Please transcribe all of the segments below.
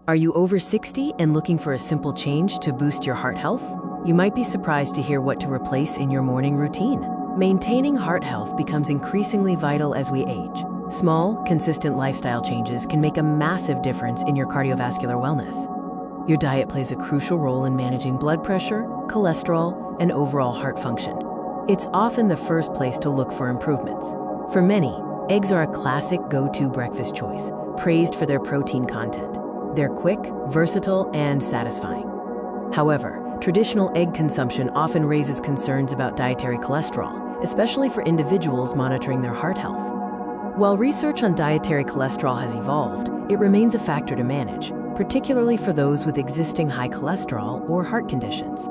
Are you over 60 and looking for a simple change to boost your heart health? You might be surprised to hear what to replace in your morning routine. Maintaining heart health becomes increasingly vital as we age. Small, consistent lifestyle changes can make a massive difference in your cardiovascular wellness. Your diet plays a crucial role in managing blood pressure, cholesterol, and overall heart function. It's often the first place to look for improvements. For many, eggs are a classic go-to breakfast choice, praised for their protein content. They're quick, versatile, and satisfying. However, traditional egg consumption often raises concerns about dietary cholesterol, especially for individuals monitoring their heart health. While research on dietary cholesterol has evolved, it remains a factor to manage, particularly for those with existing high cholesterol or heart conditions.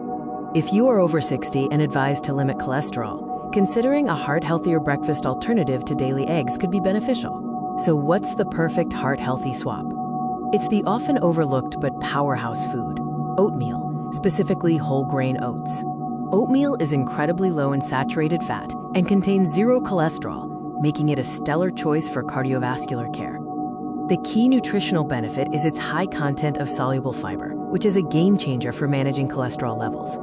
If you are over 60 and advised to limit cholesterol, considering a heart-healthier breakfast alternative to daily eggs could be beneficial. So what's the perfect heart-healthy swap? It's the often overlooked but powerhouse food, oatmeal, specifically whole grain oats. Oatmeal is incredibly low in saturated fat and contains zero cholesterol, making it a stellar choice for cardiovascular care. The key nutritional benefit is its high content of soluble fiber, which is a game changer for managing cholesterol levels.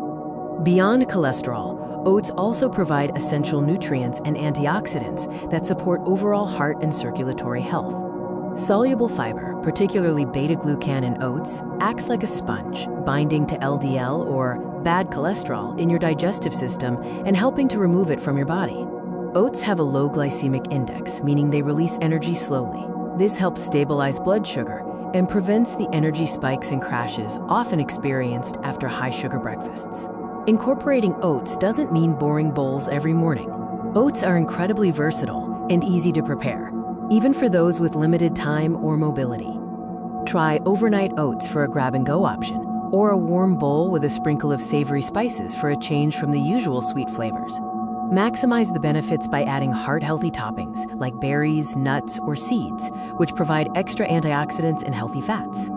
Beyond cholesterol, oats also provide essential nutrients and antioxidants that support overall heart and circulatory health. Soluble fiber, particularly beta-glucan in oats, acts like a sponge, binding to LDL or bad cholesterol in your digestive system and helping to remove it from your body. Oats have a low glycemic index, meaning they release energy slowly. This helps stabilize blood sugar and prevents the energy spikes and crashes often experienced after high-sugar breakfasts. Incorporating oats doesn't mean boring bowls every morning. Oats are incredibly versatile and easy to prepare, even for those with limited time or mobility. Try overnight oats for a grab-and-go option, or a warm bowl with a sprinkle of savory spices for a change from the usual sweet flavors. Maximize the benefits by adding heart-healthy toppings like berries, nuts, or seeds, which provide extra antioxidants and healthy fats.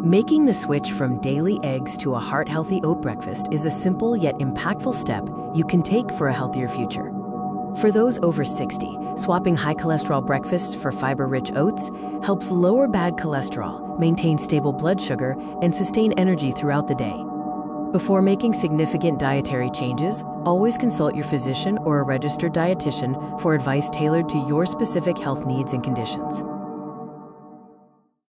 Making the switch from daily eggs to a heart-healthy oat breakfast is a simple yet impactful step you can take for a healthier future. For those over 60, swapping high cholesterol breakfasts for fiber-rich oats helps lower bad cholesterol, maintain stable blood sugar, and sustain energy throughout the day. Before making significant dietary changes, always consult your physician or a registered dietitian for advice tailored to your specific health needs and conditions.